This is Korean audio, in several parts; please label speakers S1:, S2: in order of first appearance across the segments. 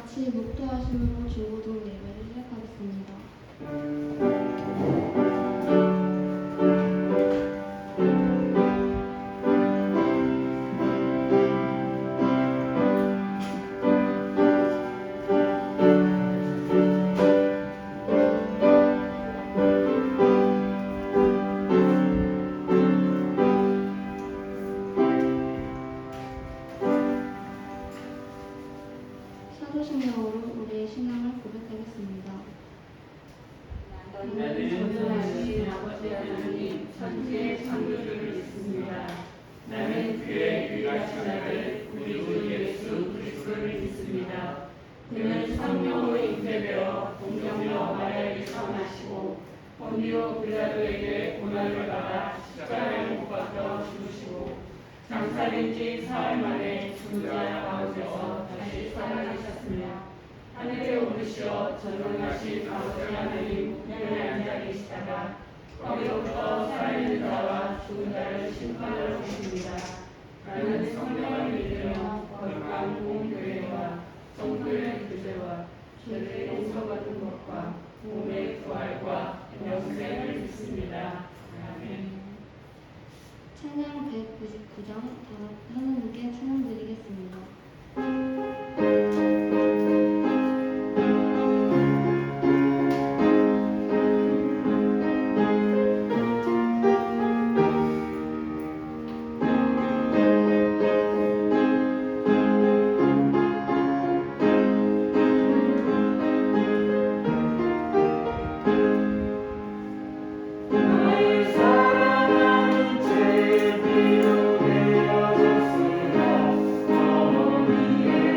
S1: 같이 묵도하심으로 중고등 예배를 시작하겠습니다. 사도신경으로 우리의 신앙을 고백하겠습니다.
S2: 나는 전능하신 아버지 하나님 천지의 창조주를 믿습니다. 나는 그의 유일하신 아들 우리 주 예수 그리스도를 믿습니다. 그는 성령으로 잉태되어 동정녀 마리아에게 태어나시고 본디오 빌라도에게 고난을 받아 십자가에 못 박혀 죽으시고 장사된 지 사흘 만에 죽은 자 가운데서 다시 살아나셨으며 하늘에 오르시어 전능하신 아버지 하나님 우편에 앉아 계시다가 거기로부터 살아있는 자와 죽은 자를 심판하러 오십니다. 나는 성령을 믿으며 거룩한 공교회와 성도의 구제와 죄를 용서받는 것과 몸의 부활과 영생을 믿습니다. 아멘.
S1: 찬양 199장 하나님께 찬양드리겠습니다.
S3: 사랑하는 제 비로 되어졌으나 어머니의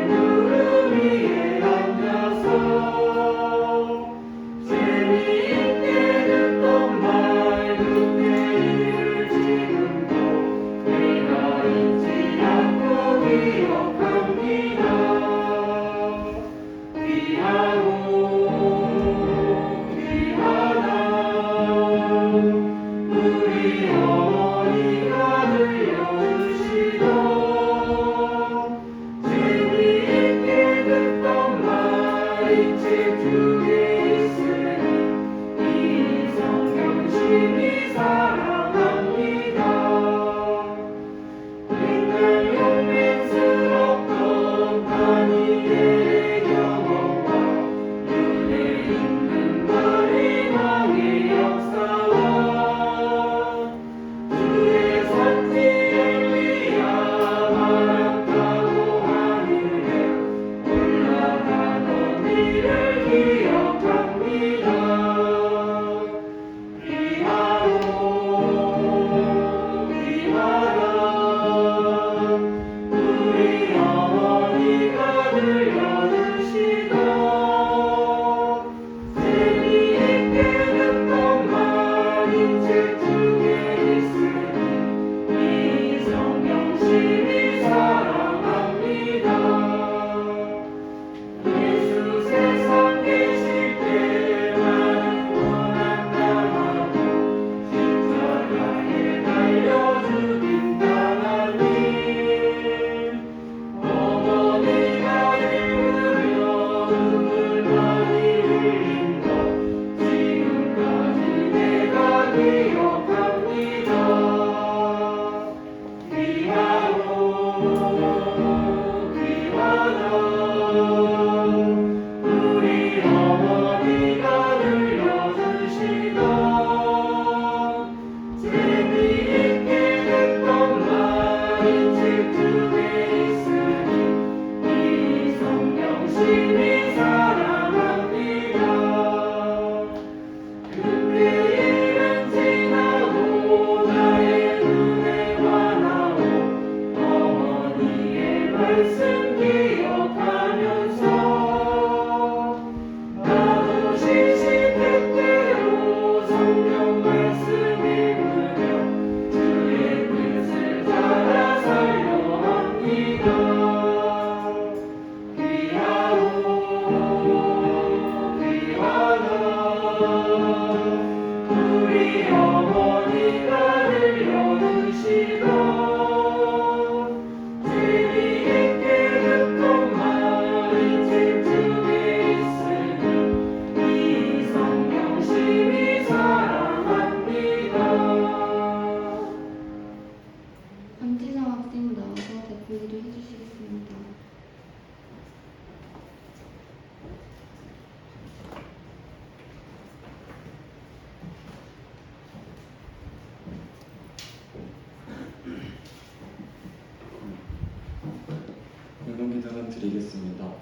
S3: 기도는 드리겠습니다.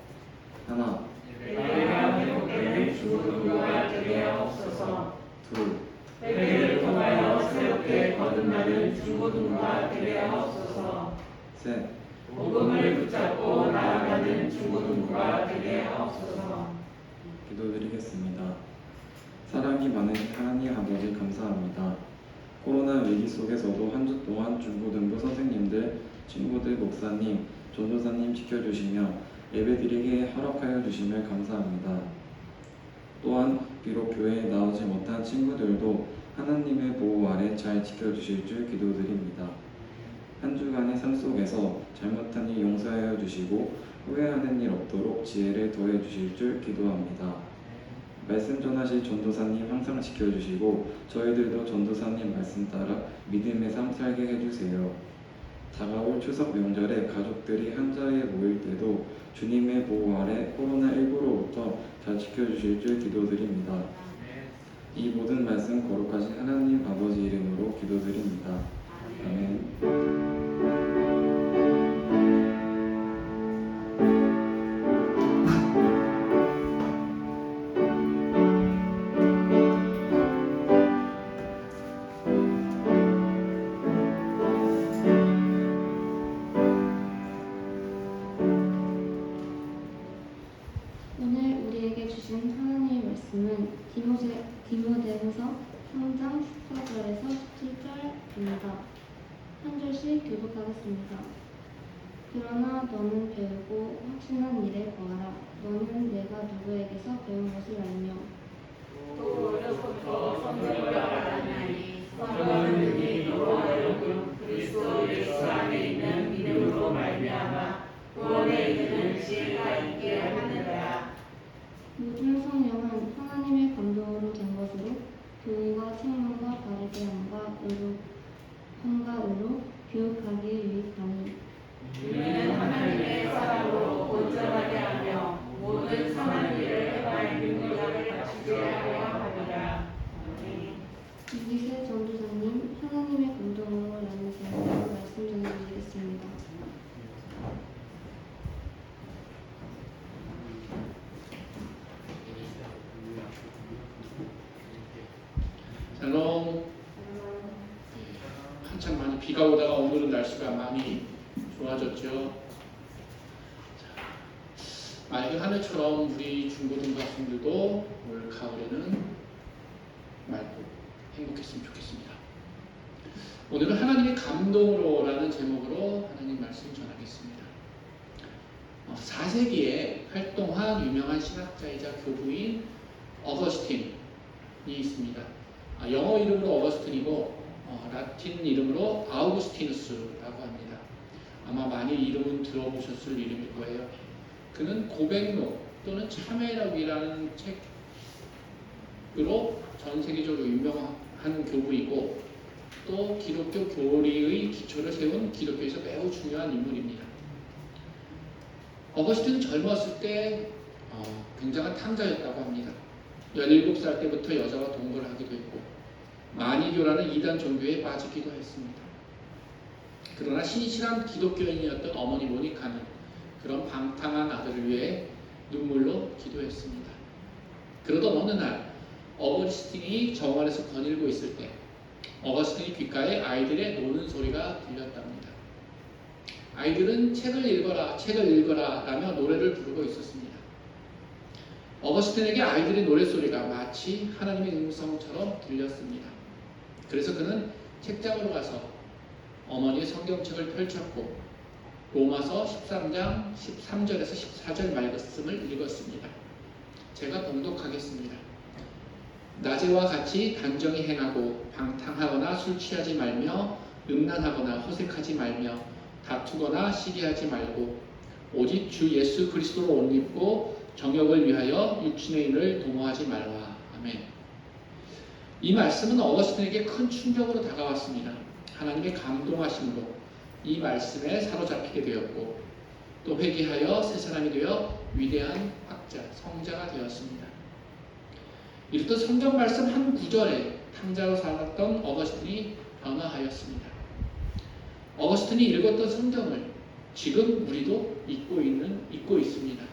S3: 하나,
S2: 내가 회복되는 중고등부가 되게 하옵소서.
S3: 둘,
S2: 회개를 통하여 새롭게 거듭나는 중고등부가 되게 하옵소서.
S3: 셋.
S2: 복음을 붙잡고 나아가는 중고등부가 되게 하옵소서.
S3: 기도드리겠습니다. 사랑이 많은 하나님 아버지 감사합니다. 코로나 위기 속에서도 한 주 동안 중고등부 선생님들, 친구들, 목사님, 전도사님 지켜주시며 예배드리게 허락하여 주시며 감사합니다. 또한 비록 교회에 나오지 못한 친구들도 하나님의 보호 아래 잘 지켜주실 줄 기도드립니다. 한 주간의 삶 속에서 잘못한 일 용서하여 주시고 후회하는 일 없도록 지혜를 더해 주실 줄 기도합니다. 말씀 전하실 전도사님 항상 지켜주시고 저희들도 전도사님 말씀 따라 믿음의 삶 살게 해주세요. 다가올 추석 명절에 가족들이 한자리에 모일 때도 주님의 보호 아래 코로나19로부터 잘 지켜주실 줄 기도드립니다. 이 모든 말씀 거룩하신 하나님 아버지 이름으로 기도드립니다. 아멘.
S1: 오늘 우리에게 주신 하나님의 말씀은 디모데후서 3장 14절에서 17절입니다. 한 절씩 교독하겠습니다. 그러나 너는 배우고 확신한 일에 거하라. 너는 내가 누구에게서 배운 것을 알며
S2: 또 어려서부터 성경을 알았나니 성령은 능히 너와 하여금 그리스도 예수 안에 있는 믿음으로 말미암아 구원에 이르는 지혜가 있게 하느니라.
S1: 모든 성령은 하나님의 감동으로 된 것으로 교훈과 책망과 바르게함과 의로 교육하기 유익하니
S2: 우리는 하나님의 사랑으로 온전하게 하며 모든 선한 일을 행할 능력을 갖추게 하려 합니다.
S1: 이기세 전도사님 하나님의 감동으로 라는 제목으로 말씀 전해드리겠습니다.
S4: 샬롬. 한참 많이 비가 오다가 오늘은 날씨가 많이 좋아졌죠. 맑은 하늘처럼 우리 중고등부 학생들도 올 가을에는 맑고 행복했으면 좋겠습니다. 오늘은 하나님의 감동으로라는 제목으로 하나님 말씀 전하겠습니다. 4세기에 활동한 유명한 신학자이자 교부인 어거스틴이 있습니다. 영어 이름으로 어거스틴이고 라틴 이름으로 아우구스티누스라고 합니다. 아마 많이 이름은 들어보셨을 이름일 거예요. 그는 고백록 또는 참회록이라는 책으로 전 세계적으로 유명한 교부이고 또 기독교 교리의 기초를 세운 기독교에서 매우 중요한 인물입니다. 어거스틴은 젊었을 때 굉장한 탕자였다고 합니다. 17살 때부터 여자와 동거를 하기도 했고 마니교라는 이단 종교에 빠지기도 했습니다. 그러나 신실한 기독교인이었던 어머니 모니카는 그런 방탕한 아들을 위해 눈물로 기도했습니다. 그러던 어느 날 어거스틴이 정원에서 거닐고 있을 때 어거스틴이 귓가에 아이들의 노는 소리가 들렸답니다. 아이들은 책을 읽어라 라며 노래를 부르고 있었습니다. 어거스틴에게 아이들의 노래소리가 마치 하나님의 음성처럼 들렸습니다. 그래서 그는 책장으로 가서 어머니의 성경책을 펼쳤고 로마서 13장 13절에서 14절 말씀을 읽었습니다. 제가 봉독하겠습니다. 낮에와 같이 단정히 행하고 방탕하거나 술 취하지 말며 음란하거나 호색하지 말며 다투거나 시기하지 말고 오직 주 예수 그리스도로 옷 입고 정욕을 위하여 육신의 일을 도모하지 말라. 아멘. 이 말씀은 어거스틴에게 큰 충격으로 다가왔습니다. 하나님의 감동하심으로 이 말씀에 사로잡히게 되었고 또 회개하여 새 사람이 되어 위대한 학자, 성자가 되었습니다. 이렇듯 성경 말씀 한 구절에 탕자로 살았던 어거스틴이 변화하였습니다. 어거스틴이 읽었던 성경을 지금 우리도 읽고 있습니다.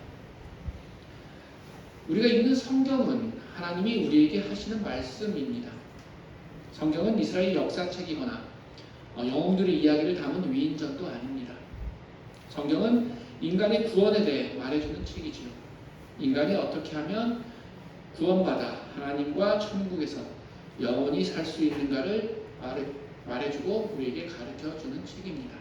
S4: 우리가 읽는 성경은 하나님이 우리에게 하시는 말씀입니다. 성경은 이스라엘 역사책이거나 영웅들의 이야기를 담은 위인전도 아닙니다. 성경은 인간의 구원에 대해 말해주는 책이지요. 인간이 어떻게 하면 구원받아 하나님과 천국에서 영원히 살 수 있는가를 말해주고 우리에게 가르쳐주는 책입니다.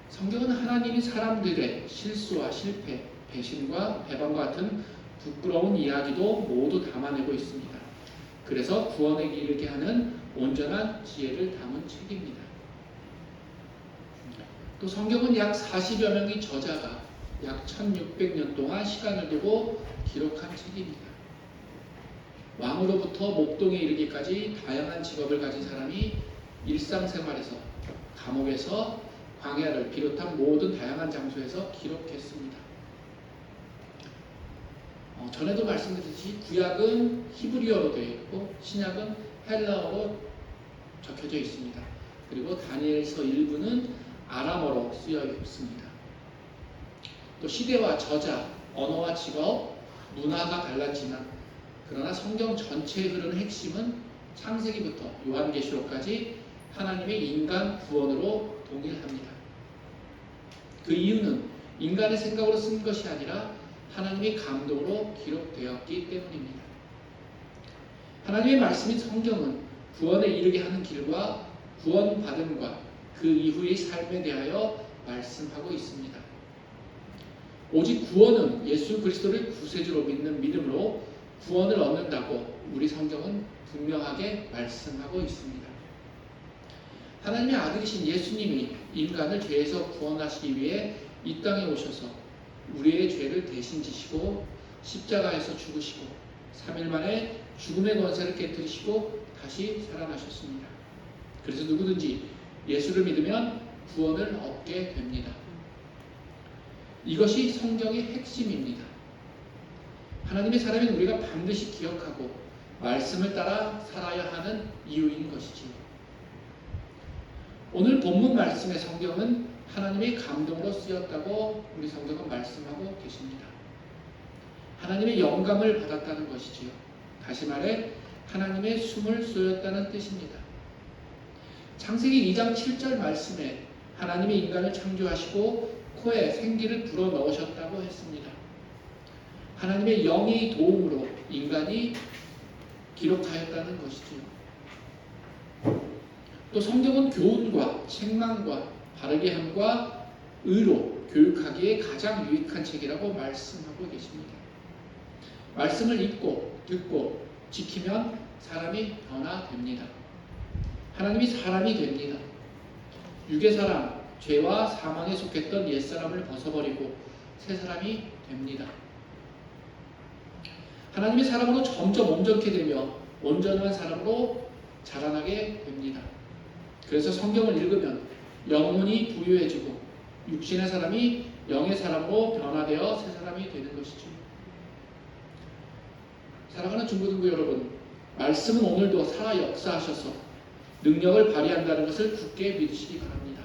S4: 성경은 하나님이 사람들의 실수와 실패, 배신과 배반과 같은 부끄러운 이야기도 모두 담아내고 있습니다. 그래서 구원에 이르게 하는 온전한 지혜를 담은 책입니다. 또 성경은 약 40여 명의 저자가 약 1600년 동안 시간을 두고 기록한 책입니다. 왕으로부터 목동에 이르기까지 다양한 직업을 가진 사람이 일상생활에서, 감옥에서, 광야를 비롯한 모든 다양한 장소에서 기록했습니다. 전에도 말씀드렸듯이 구약은 히브리어로 되어 있고 신약은 헬라어로 적혀져 있습니다. 그리고 다니엘서 일부는 아람어로 쓰여 있습니다. 또 시대와 저자, 언어와 직업, 문화가 달랐지만 그러나 성경 전체에 흐르는 핵심은 창세기부터 요한계시록까지 하나님의 인간 구원으로 동일합니다. 그 이유는 인간의 생각으로 쓴 것이 아니라 하나님의 감동으로 기록되었기 때문입니다. 하나님의 말씀인 성경은 구원에 이르게 하는 길과 구원받음과 그 이후의 삶에 대하여 말씀하고 있습니다. 오직 구원은 예수 그리스도를 구세주로 믿는 믿음으로 구원을 얻는다고 우리 성경은 분명하게 말씀하고 있습니다. 하나님의 아들이신 예수님이 인간을 죄에서 구원하시기 위해 이 땅에 오셔서 우리의 죄를 대신 지시고 십자가에서 죽으시고 3일 만에 죽음의 권세를 깨뜨리시고 다시 살아나셨습니다. 그래서 누구든지 예수를 믿으면 구원을 얻게 됩니다. 이것이 성경의 핵심입니다. 하나님의 사람인 우리가 반드시 기억하고 말씀을 따라 살아야 하는 이유인 것이지요. 오늘 본문 말씀의 성경은 하나님의 감동으로 쓰였다고 우리 성경은 말씀하고 계십니다. 하나님의 영감을 받았다는 것이지요. 다시 말해 하나님의 숨을 쏘였다는 뜻입니다. 창세기 2장 7절 말씀에 하나님이 인간을 창조하시고 코에 생기를 불어 넣으셨다고 했습니다. 하나님의 영의 도움으로 인간이 기록하였다는 것이지요. 또 성경은 교훈과 책망과 바르게 함과 의로 교육하기에 가장 유익한 책이라고 말씀하고 계십니다. 말씀을 읽고 듣고 지키면 사람이 변화됩니다. 하나님이 사람이 됩니다. 육의 사람, 죄와 사망에 속했던 옛사람을 벗어버리고 새 사람이 됩니다. 하나님의 사람으로 점점 온전케 되며 온전한 사람으로 자라나게 됩니다. 그래서 성경을 읽으면 영혼이 부유해지고 육신의 사람이 영의 사람으로 변화되어 새 사람이 되는 것이죠. 사랑하는 중고등부 여러분, 말씀은 오늘도 살아 역사하셔서 능력을 발휘한다는 것을 굳게 믿으시기 바랍니다.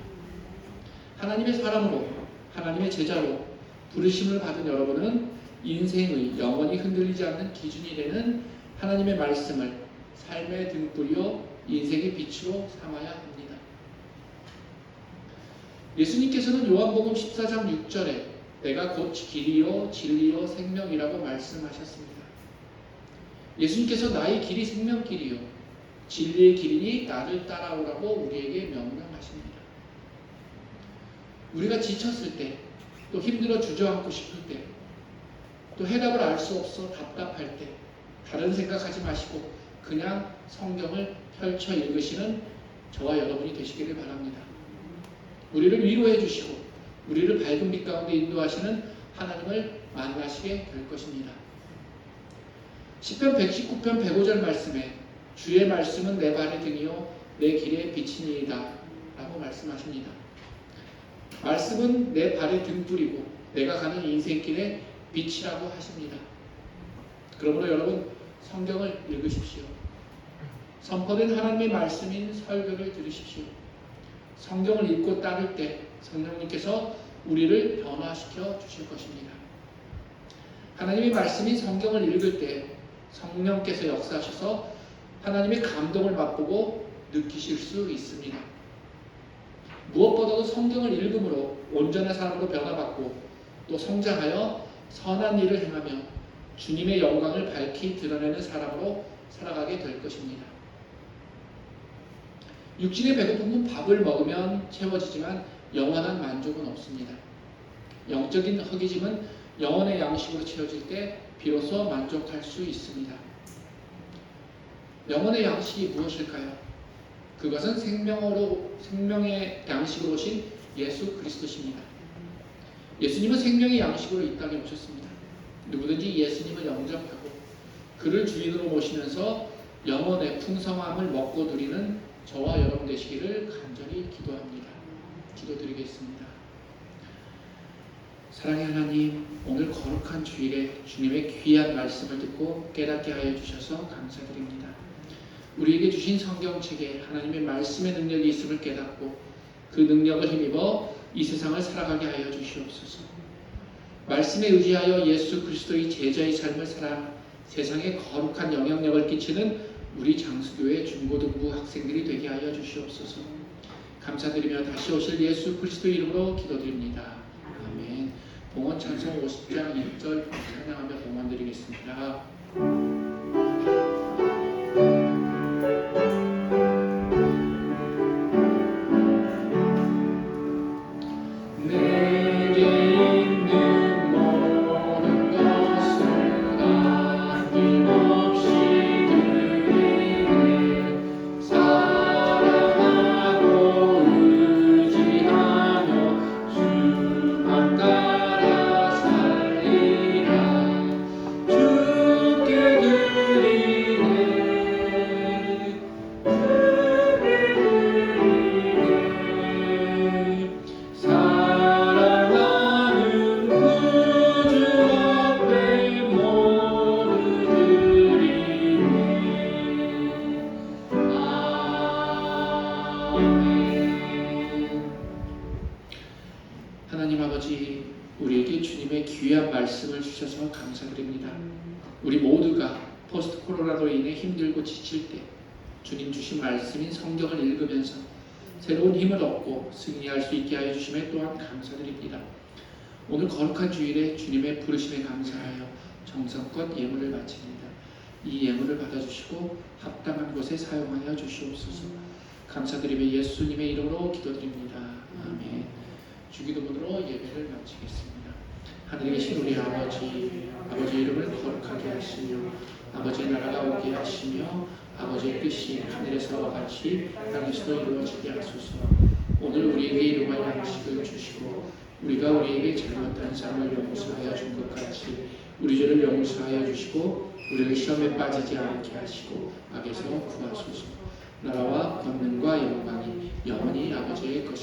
S4: 하나님의 사람으로, 하나님의 제자로 부르심을 받은 여러분은 인생의 영원히 흔들리지 않는 기준이 되는 하나님의 말씀을 삶의 등불이요 인생의 빛으로 삼아야 합니다. 예수님께서는 요한복음 14장 6절에 내가 곧 길이요 진리요 생명이라고 말씀하셨습니다. 예수님께서 나의 길이 생명길이요 진리의 길이니 나를 따라오라고 우리에게 명령하십니다. 우리가 지쳤을 때, 또 힘들어 주저앉고 싶을 때, 또 해답을 알 수 없어 답답할 때 다른 생각하지 마시고 그냥 성경을 펼쳐 읽으시는 저와 여러분이 되시기를 바랍니다. 우리를 위로해 주시고 우리를 밝은 빛 가운데 인도하시는 하나님을 만나시게 될 것입니다. 시편 119편 105절 말씀에 주의 말씀은 내 발의 등이요 내 길의 빛이니이다 라고 말씀하십니다. 말씀은 내 발의 등불이고 내가 가는 인생길의 빛이라고 하십니다. 그러므로 여러분 성경을 읽으십시오. 선포된 하나님의 말씀인 설교를 들으십시오. 성경을 읽고 따를 때 성령님께서 우리를 변화시켜 주실 것입니다. 하나님의 말씀인 성경을 읽을 때 성령께서 역사하셔서 하나님의 감동을 맛보고 느끼실 수 있습니다. 무엇보다도 성경을 읽음으로 온전한 사람으로 변화받고 또 성장하여 선한 일을 행하며 주님의 영광을 밝히 드러내는 사람으로 살아가게 될 것입니다. 육신의 배고픔은 밥을 먹으면 채워지지만 영원한 만족은 없습니다. 영적인 허기짐은 영혼의 양식으로 채워질 때 비로소 만족할 수 있습니다. 영혼의 양식이 무엇일까요? 그것은 생명의 양식으로 오신 예수 그리스도십니다. 예수님은 생명의 양식으로 이 땅에 오셨습니다. 누구든지 예수님을 영접하고 그를 주인으로 모시면서 영혼의 풍성함을 먹고 누리는 저와 여러분 되시기를 간절히 기도합니다. 기도드리겠습니다. 사랑의 하나님, 오늘 거룩한 주일에 주님의 귀한 말씀을 듣고 깨닫게 하여 주셔서 감사드립니다. 우리에게 주신 성경책에 하나님의 말씀의 능력이 있음을 깨닫고 그 능력을 힘입어 이 세상을 살아가게 하여 주시옵소서. 말씀에 의지하여 예수 그리스도의 제자의 삶을 살아 세상에 거룩한 영향력을 끼치는 우리 장수교회 중고등부 학생들이 되게 하여 주시옵소서. 감사드리며 다시 오실 예수 그리스도의 이름으로 기도드립니다. 아멘. 봉헌 찬송 50장 1절 찬양하며 봉헌 드리겠습니다. 하나님 아버지, 우리에게 주님의 귀한 말씀을 주셔서 감사드립니다. 우리 모두가 포스트 코로나로 인해 힘들고 지칠 때 주님 주신 말씀인 성경을 읽으면서 새로운 힘을 얻고 승리할 수 있게 하여 주심에 또한 감사드립니다. 오늘 거룩한 주일에 주님의 부르심에 감사하여 정성껏 예물을 바칩니다. 이 예물을 받아주시고 합당한 곳에 사용하여 주시옵소서. 감사드리며 예수님의 이름으로 기도드립니다. 아멘. 주기도문으로 예배를 마치겠습니다. 하늘에 계신 우리 아버지, 아버지의 이름을 거룩하게 하시며 아버지의 나라가 오게 하시며 아버지의 뜻이 하늘에서와 같이 땅에서도 이루어지게 하소서. 오늘 우리에게 일용할 양식을 주시고 우리가 우리에게 잘못한 사람을 용서하여 준 것 같이 우리 죄를 용서하여 주시고 우리를 시험에 빠지지 않게 하시고 악에서 구하소서. 나라와 권능과 영광이 영원히 아버지의 것입니다.